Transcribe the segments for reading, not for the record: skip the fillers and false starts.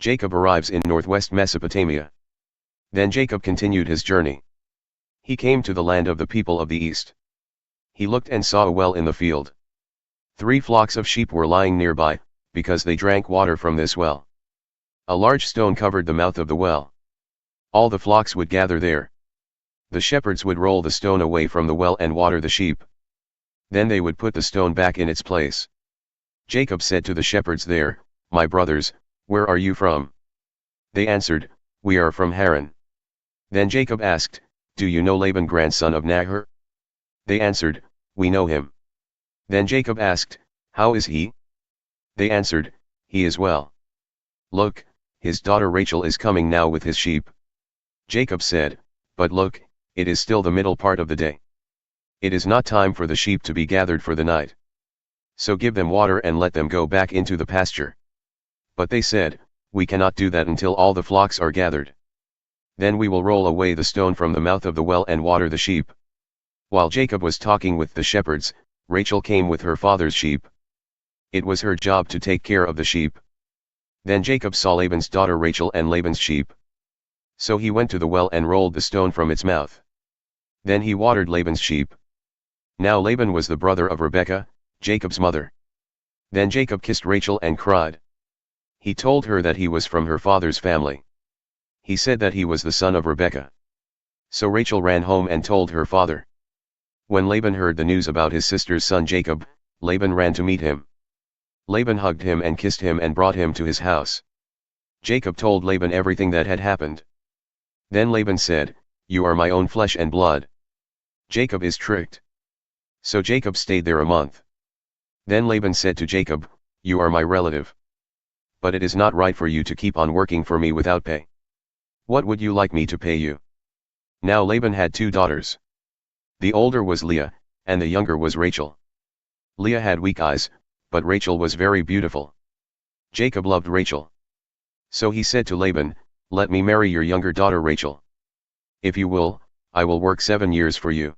Jacob arrives in northwest Mesopotamia. Then Jacob continued his journey. He came to the land of the people of the east. He looked and saw a well in the field. 3 flocks of sheep were lying nearby, because they drank water from this well. A large stone covered the mouth of the well. All the flocks would gather there. The shepherds would roll the stone away from the well and water the sheep. Then they would put the stone back in its place. Jacob said to the shepherds there, "My brothers, where are you from?" They answered, "We are from Haran." Then Jacob asked, "Do you know Laban, grandson of Nahor?" They answered, "We know him." Then Jacob asked, "How is he?" They answered, "He is well. Look, his daughter Rachel is coming now with his sheep." Jacob said, "But look, it is still the middle part of the day. It is not time for the sheep to be gathered for the night. So give them water and let them go back into the pasture." But they said, "We cannot do that until all the flocks are gathered. Then we will roll away the stone from the mouth of the well and water the sheep." While Jacob was talking with the shepherds, Rachel came with her father's sheep. It was her job to take care of the sheep. Then Jacob saw Laban's daughter Rachel and Laban's sheep. So he went to the well and rolled the stone from its mouth. Then he watered Laban's sheep. Now Laban was the brother of Rebekah, Jacob's mother. Then Jacob kissed Rachel and cried. He told her that he was from her father's family. He said that he was the son of Rebekah. So Rachel ran home and told her father. When Laban heard the news about his sister's son Jacob, Laban ran to meet him. Laban hugged him and kissed him and brought him to his house. Jacob told Laban everything that had happened. Then Laban said, "You are my own flesh and blood. Jacob is tricked." So Jacob stayed there a month. Then Laban said to Jacob, "You are my relative. But it is not right for you to keep on working for me without pay. What would you like me to pay you?" Now Laban had 2 daughters. The older was Leah, and the younger was Rachel. Leah had weak eyes, but Rachel was very beautiful. Jacob loved Rachel. So he said to Laban, "Let me marry your younger daughter Rachel. If you will, I will work 7 years for you."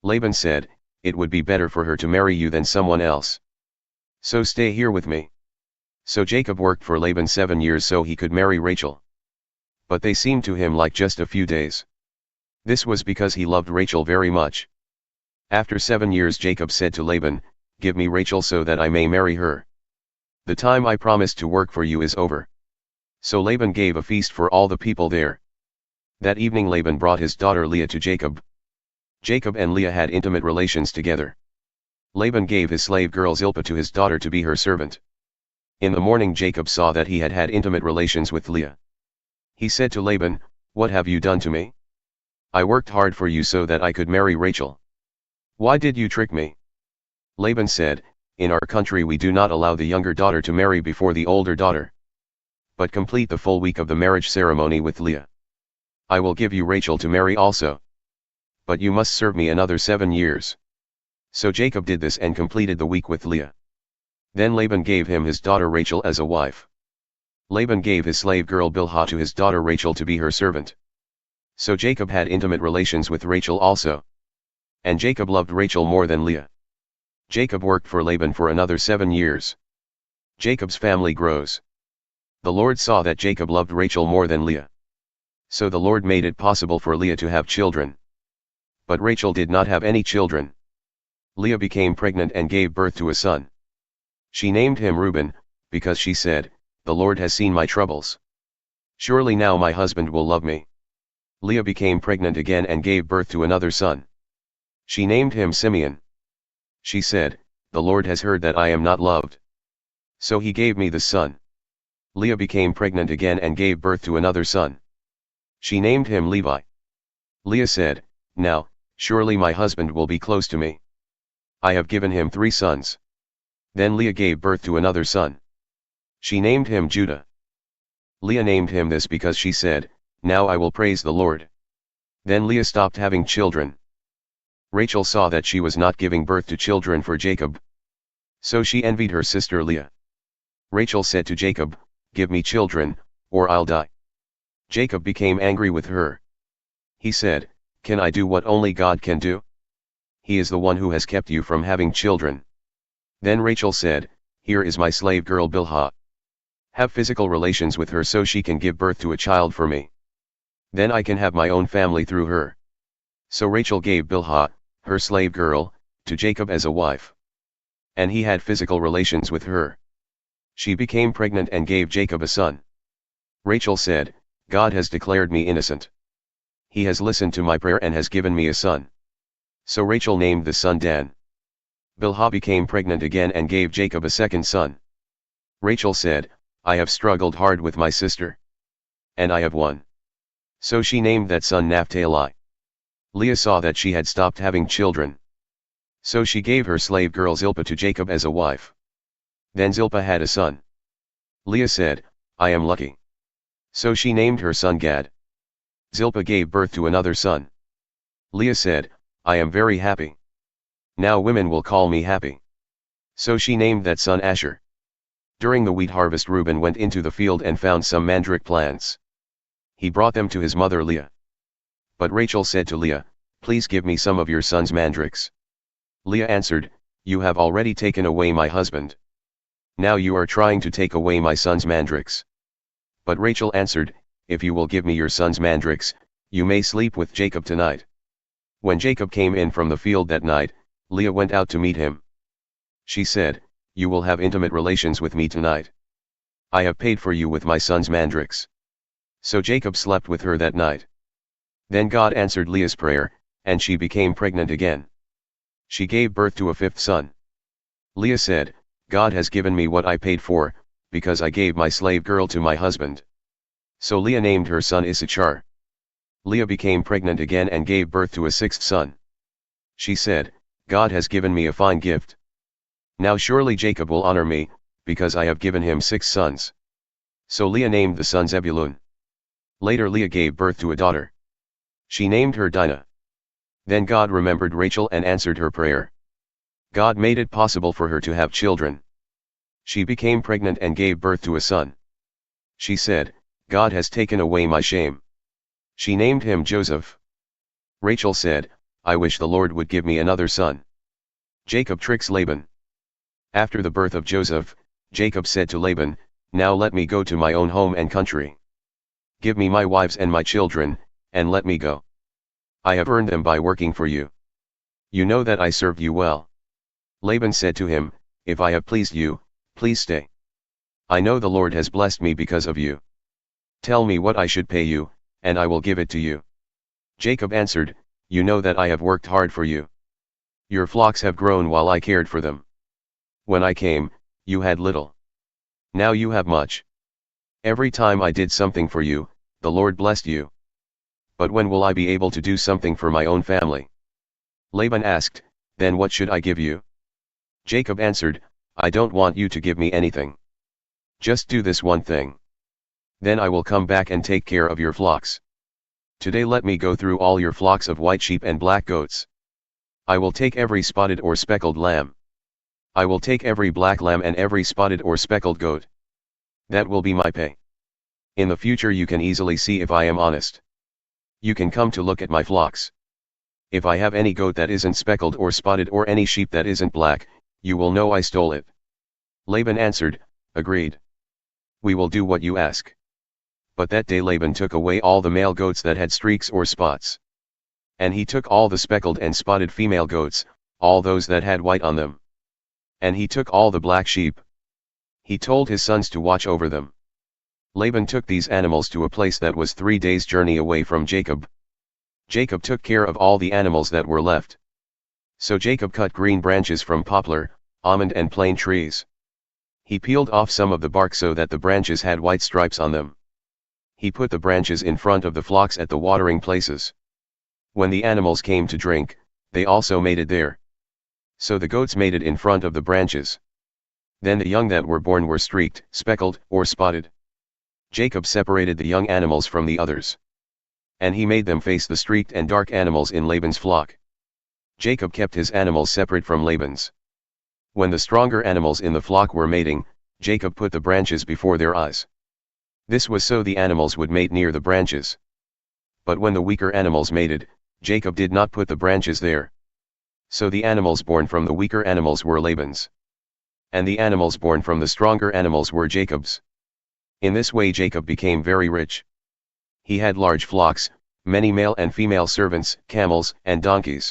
Laban said, "It would be better for her to marry you than someone else. So stay here with me." So Jacob worked for Laban 7 years so he could marry Rachel. But they seemed to him like just a few days. This was because he loved Rachel very much. After 7 years Jacob said to Laban, "Give me Rachel so that I may marry her. The time I promised to work for you is over." So Laban gave a feast for all the people there. That evening Laban brought his daughter Leah to Jacob. Jacob and Leah had intimate relations together. Laban gave his slave girl Zilpah to his daughter to be her servant. In the morning Jacob saw that he had had intimate relations with Leah. He said to Laban, "What have you done to me? I worked hard for you so that I could marry Rachel. Why did you trick me?" Laban said, "In our country we do not allow the younger daughter to marry before the older daughter. But complete the full week of the marriage ceremony with Leah. I will give you Rachel to marry also. But you must serve me another 7 years." So Jacob did this and completed the week with Leah. Then Laban gave him his daughter Rachel as a wife. Laban gave his slave girl Bilhah to his daughter Rachel to be her servant. So Jacob had intimate relations with Rachel also. And Jacob loved Rachel more than Leah. Jacob worked for Laban for another 7 years. Jacob's family grows. The Lord saw that Jacob loved Rachel more than Leah. So the Lord made it possible for Leah to have children. But Rachel did not have any children. Leah became pregnant and gave birth to a son. She named him Reuben, because she said, "The Lord has seen my troubles. Surely now my husband will love me." Leah became pregnant again and gave birth to another son. She named him Simeon. She said, "The Lord has heard that I am not loved. So he gave me this son." Leah became pregnant again and gave birth to another son. She named him Levi. Leah said, "Now, surely my husband will be close to me. I have given him 3 sons. Then Leah gave birth to another son. She named him Judah. Leah named him this because she said, "Now I will praise the Lord." Then Leah stopped having children. Rachel saw that she was not giving birth to children for Jacob. So she envied her sister Leah. Rachel said to Jacob, "Give me children, or I'll die." Jacob became angry with her. He said, "Can I do what only God can do? He is the one who has kept you from having children." Then Rachel said, "Here is my slave girl Bilhah. Have physical relations with her so she can give birth to a child for me. Then I can have my own family through her. So Rachel gave Bilhah, her slave girl, to Jacob as a wife. And he had physical relations with her. She became pregnant and gave Jacob a son. Rachel said, God has declared me innocent. He has listened to my prayer and has given me a son. So Rachel named the son Dan. Bilhah became pregnant again and gave Jacob a second son. Rachel said, I have struggled hard with my sister. And I have won. So she named that son Naphtali. Leah saw that she had stopped having children. So she gave her slave girl Zilpah to Jacob as a wife. Then Zilpah had a son. Leah said, I am lucky. So she named her son Gad. Zilpah gave birth to another son. Leah said, I am very happy. Now women will call me happy. So she named that son Asher. During the wheat harvest Reuben went into the field and found some mandrake plants. He brought them to his mother Leah. But Rachel said to Leah, please give me some of your son's mandrakes. Leah answered, you have already taken away my husband. Now you are trying to take away my son's mandrakes. But Rachel answered, if you will give me your son's mandrakes, you may sleep with Jacob tonight. When Jacob came in from the field that night, Leah went out to meet him. She said, you will have intimate relations with me tonight. I have paid for you with my son's mandrakes. So Jacob slept with her that night. Then God answered Leah's prayer, and she became pregnant again. She gave birth to a fifth son. Leah said, God has given me what I paid for, because I gave my slave girl to my husband. So Leah named her son Issachar. Leah became pregnant again and gave birth to a sixth son. She said, God has given me a fine gift. Now surely Jacob will honor me, because I have given him 6 sons. So Leah named the son Zebulun. Later Leah gave birth to a daughter. She named her Dinah. Then God remembered Rachel and answered her prayer. God made it possible for her to have children. She became pregnant and gave birth to a son. She said, God has taken away my shame. She named him Joseph. Rachel said, I wish the Lord would give me another son. Jacob tricks Laban. After the birth of Joseph, Jacob said to Laban, now let me go to my own home and country. Give me my wives and my children, and let me go. I have earned them by working for you. You know that I served you well. Laban said to him, if I have pleased you, please stay. I know the Lord has blessed me because of you. Tell me what I should pay you, and I will give it to you. Jacob answered, you know that I have worked hard for you. Your flocks have grown while I cared for them. When I came, you had little. Now you have much. Every time I did something for you, the Lord blessed you. But when will I be able to do something for my own family? Laban asked, then what should I give you? Jacob answered, I don't want you to give me anything. Just do this one thing. Then I will come back and take care of your flocks. Today let me go through all your flocks of white sheep and black goats. I will take every spotted or speckled lamb. I will take every black lamb and every spotted or speckled goat. That will be my pay. In the future you can easily see if I am honest. You can come to look at my flocks. If I have any goat that isn't speckled or spotted or any sheep that isn't black, you will know I stole it. Laban answered, agreed. We will do what you ask. But that day Laban took away all the male goats that had streaks or spots. And he took all the speckled and spotted female goats, all those that had white on them. And he took all the black sheep. He told his sons to watch over them. Laban took these animals to a place that was 3 days' journey away from Jacob. Jacob took care of all the animals that were left. So Jacob cut green branches from poplar, almond and plane trees. He peeled off some of the bark so that the branches had white stripes on them. He put the branches in front of the flocks at the watering places. When the animals came to drink, they also mated there. So the goats mated in front of the branches. Then the young that were born were streaked, speckled, or spotted. Jacob separated the young animals from the others. And he made them face the streaked and dark animals in Laban's flock. Jacob kept his animals separate from Laban's. When the stronger animals in the flock were mating, Jacob put the branches before their eyes. This was so the animals would mate near the branches. But when the weaker animals mated, Jacob did not put the branches there. So the animals born from the weaker animals were Laban's. And the animals born from the stronger animals were Jacob's. In this way Jacob became very rich. He had large flocks, many male and female servants, camels, and donkeys.